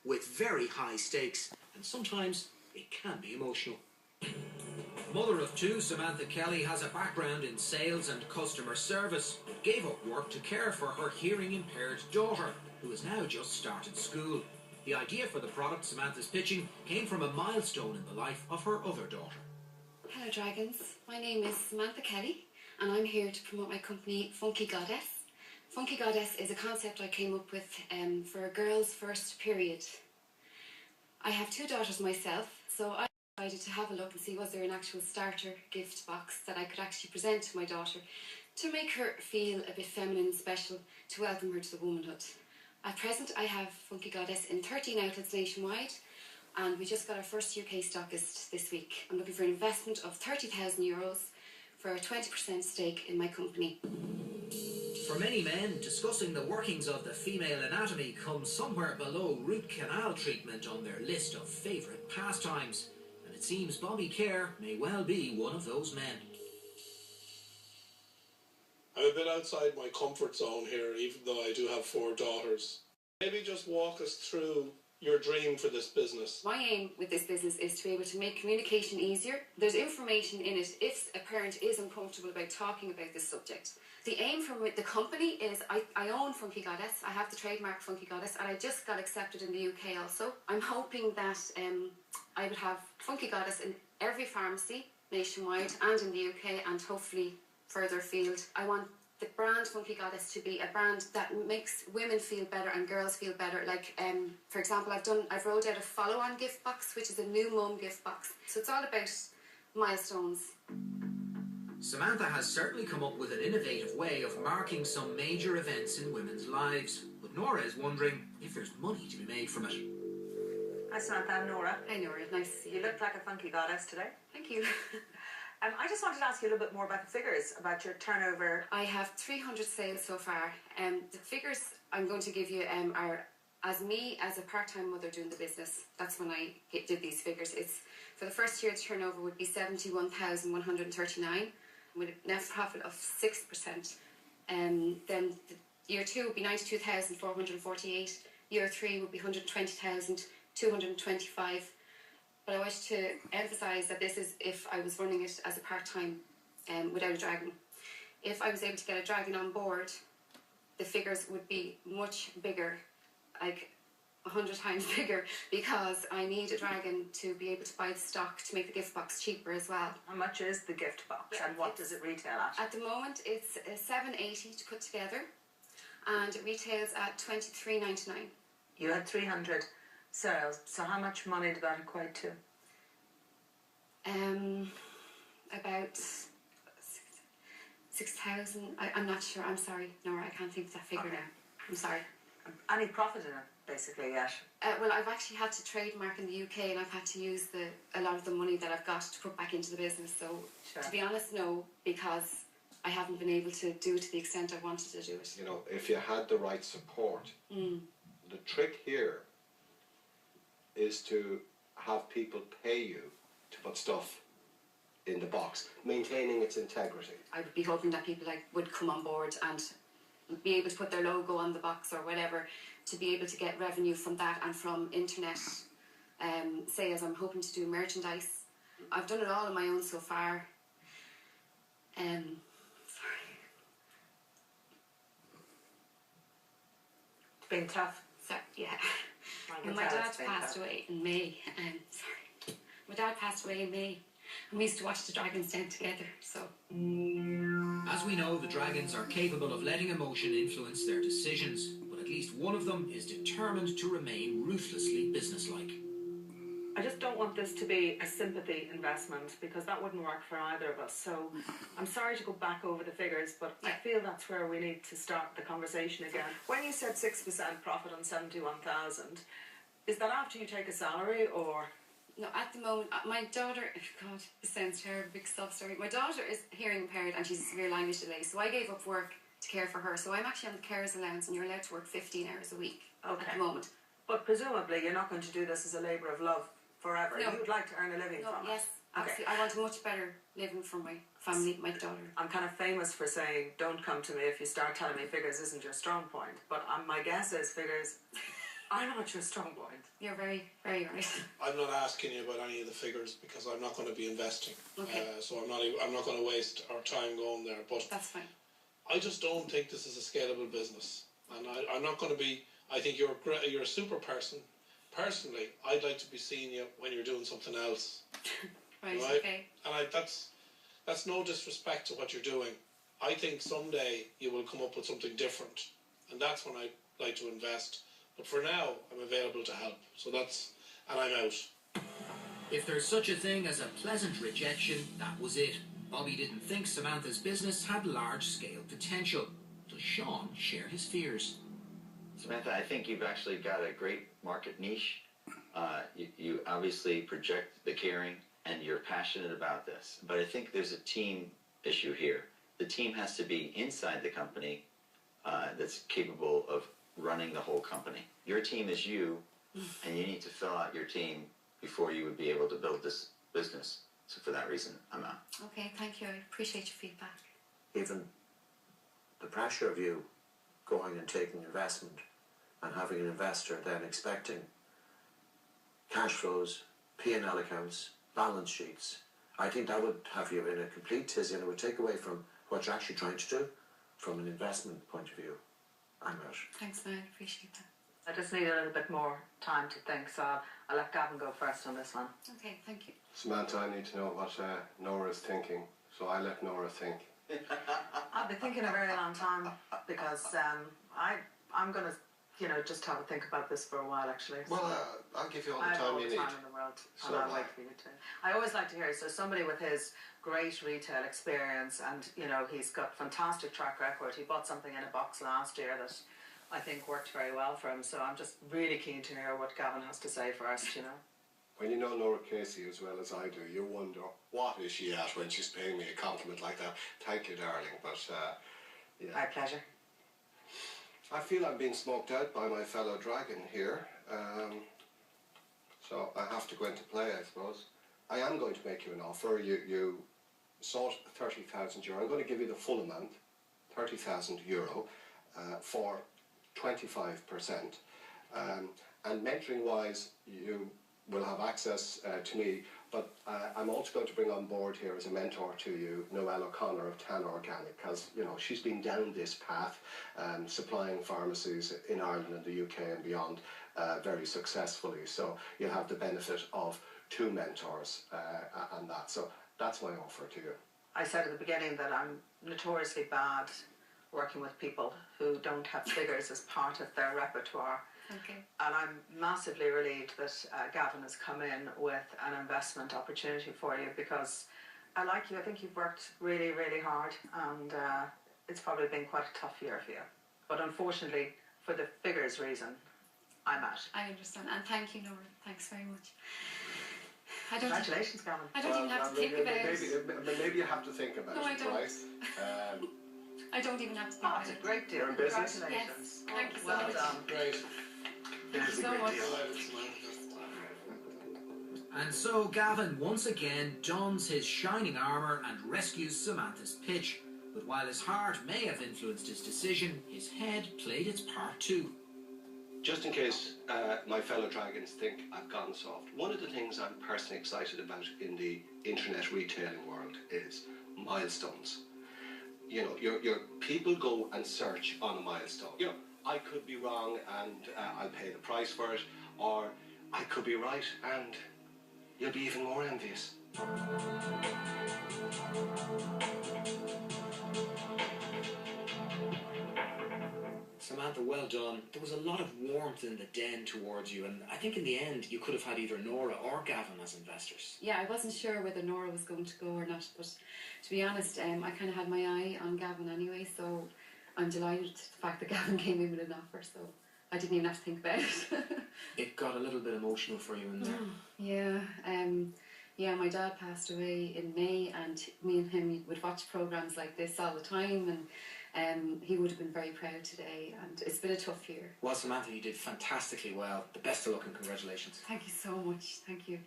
with very high stakes, and sometimes it can be emotional. Mother of two, Samantha Kelly has a background in sales and customer service, but gave up work to care for her hearing-impaired daughter, who has now just started school. The idea for the product Samantha's pitching came from a milestone in the life of her other daughter. Hello Dragons, my name is Samantha Kelly and I'm here to promote my company Funkygoddess. Funkygoddess is a concept I came up with for a girl's first period. I have two daughters myself, so I decided to have a look and see was there an actual starter gift box that I could actually present to my daughter to make her feel a bit feminine and special, to welcome her to the womanhood. At present I have Funkygoddess in 13 outlets nationwide, and we just got our first UK stockist this week. I'm looking for an investment of €30,000 for a 20% stake in my company. For many men, discussing the workings of the female anatomy comes somewhere below root canal treatment on their list of favourite pastimes. And it seems Bobby Kerr may well be one of those men. I'm a bit outside my comfort zone here, even though I do have 4 daughters. Maybe just walk us through your dream for this business. My aim with this business is to be able to make communication easier. There's information in it if a parent is uncomfortable about talking about this subject. The aim from the company is I own Funkygoddess. I have the trademark Funkygoddess, and I just got accepted in the UK also. I'm hoping that I would have Funkygoddess in every pharmacy nationwide and in the UK, and hopefully further afield. I want the brand Funkygoddess to be a brand that makes women feel better and girls feel better. Like, for example, I've rolled out a follow-on gift box, which is a new mum gift box. So it's all about milestones. Samantha has certainly come up with an innovative way of marking some major events in women's lives. But Nora is wondering if there's money to be made from it. Hi Samantha, I'm Nora. Hi Nora, nice to see you. You look like a funky goddess today. Thank you. I just wanted to ask you a little bit more about the figures, about your turnover. I have 300 sales so far. The figures I'm going to give you are as me as a part-time mother doing the business. That's when I did these figures. It's for the first year, the turnover would be 71,139 with a net profit of 6%. Then year 2 would be 92,448. Year 3 would be 120,225. But I wish to emphasise that this is if I was running it as a part-time without a dragon. If I was able to get a dragon on board, the figures would be much bigger, like 100 times bigger, because I need a dragon to be able to buy the stock to make the gift box cheaper as well. How much is the gift box, and what does it retail at? At the moment it's $7.80 to put together, and it retails at $23.99. You had 300 sales, so how much money did that equate to? About 6,000. I'm not sure. I'm sorry, Nora. I can't think of that figure now. I'm sorry. Any profit in it, basically, yet? Well, I've actually had to trademark in the UK, and I've had to use a lot of the money that I've got to put back into the business. So, sure. To be honest, no, because I haven't been able to do it to the extent I wanted to do it. You know, if you had the right support, the trick here is to have people pay you to put stuff in the box, maintaining its integrity. I would be hoping that people would come on board and be able to put their logo on the box or whatever, to be able to get revenue from that and from internet sales. I'm hoping to do merchandise. I've done it all on my own so far. Sorry. It's been tough. So, yeah. When my dad passed away in May, my dad passed away in May, and we used to watch the Dragons Den together, so. As we know, the dragons are capable of letting emotion influence their decisions, but at least one of them is determined to remain ruthlessly businesslike. I just don't want this to be a sympathy investment, because that wouldn't work for either of us. So I'm sorry to go back over the figures, but I feel that's where we need to start the conversation again. When you said 6% profit on 71,000, is that after you take a salary, or? No, at the moment, my daughter, God, this sounds terrible, big sob story. My daughter is hearing impaired and she's a severe language delay, so I gave up work to care for her. So I'm actually on the carers allowance, and you're allowed to work 15 hours a week at the moment. But presumably you're not going to do this as a labour of love forever. No. You would like to earn a living from it. Yes, absolutely. I want a much better living for my family, my daughter. I'm kind of famous for saying, don't come to me if you start telling me figures isn't your strong point. But my guess is figures I know it's your strong point. You're very, very right. I'm not asking you about any of the figures because I'm not going to be investing. Okay. So I'm not going to waste our time going there. But That's fine. I just don't think this is a scalable business, and I'm not going to be. I think you're a super person. Personally, I'd like to be seeing you when you're doing something else. Right, Right? okay. And that's no disrespect to what you're doing. I think someday you will come up with something different, and that's when I'd like to invest. But for now, I'm available to help. And I'm out. If there's such a thing as a pleasant rejection, that was it. Bobby didn't think Samantha's business had large-scale potential. Does Sean share his fears? Samantha, I think you've actually got a great market niche. You obviously project the caring, and you're passionate about this. But I think there's a team issue here. The team has to be inside the company that's capable of running the whole company. Your team is you, and you need to fill out your team before you would be able to build this business. So for that reason, I'm out. Okay, thank you. I appreciate your feedback. Even the pressure of you going and taking investment and having an investor then expecting cash flows, P&L accounts, balance sheets, I think that would have you in a complete tizzy, and it would take away from what you're actually trying to do from an investment point of view. I'm out. Thanks, man. I appreciate that. I just need a little bit more time to think, so I'll let Gavin go first on this one. Okay, thank you. Samantha, I need to know what Nora's thinking, so I let Nora think. I've been thinking a very long time because I'm going to, just have a think about this for a while, actually. So Well, I'll give you all the I have time all you the need. time in the world, and So I'll am wait I. for you to. I always like to hear, so somebody with his great retail experience and, he's got fantastic track record. He bought something in a box last year that I think worked very well for him, so I'm just really keen to hear what Gavin has to say first, When you know Nora Casey as well as I do, you wonder, what is she at when she's paying me a compliment like that? Thank you, darling, but yeah. My pleasure. I feel I'm being smoked out by my fellow dragon here, so I have to go into play, I suppose. I am going to make you an offer. You sought €30,000. I'm going to give you the full amount, €30,000, for 25%. And mentoring-wise, you will have access to me, but I'm also going to bring on board here as a mentor to you Noelle O'Connor of Tan Organic, because she's been down this path, supplying pharmacies in Ireland and the UK and beyond very successfully. So you'll have the benefit of two mentors and that. So that's my offer to you. I said at the beginning that I'm notoriously bad working with people who don't have figures as part of their repertoire. Okay. And I'm massively relieved that Gavin has come in with an investment opportunity for you, because I like you. I think you've worked really, really hard, and it's probably been quite a tough year for you. But unfortunately, for the figures reason, I'm out. I understand. And thank you, Nora. Thanks very much. Congratulations, Gavin. I don't even have to think about it. Maybe you have to think about No, I it, don't. right? I don't even have to think Oh, about it's a it. great deal. You're in business? Congratulations. Yes. Thank you so well much. done. Great. Thank you so much. And so Gavin once again dons his shining armour and rescues Samantha's pitch. But while his heart may have influenced his decision, his head played its part too. Just in case my fellow dragons think I've gone soft, one of the things I'm personally excited about in the internet retailing world is milestones. Your people go and search on a milestone. I could be wrong and I'll pay the price for it, or I could be right and you'll be even more envious. Samantha, well done. There was a lot of warmth in the den towards you, and I think in the end you could have had either Nora or Gavin as investors. Yeah, I wasn't sure whether Nora was going to go or not, but to be honest, I kind of had my eye on Gavin anyway, so I'm delighted with the fact that Gavin came in with an offer, so I didn't even have to think about it. It got a little bit emotional for you in there. Yeah, my dad passed away in May, and me and him would watch programmes like this all the time, and he would have been very proud today, and it's been a tough year. Well, Samantha, you did fantastically well. The best of luck and congratulations. Thank you so much. Thank you.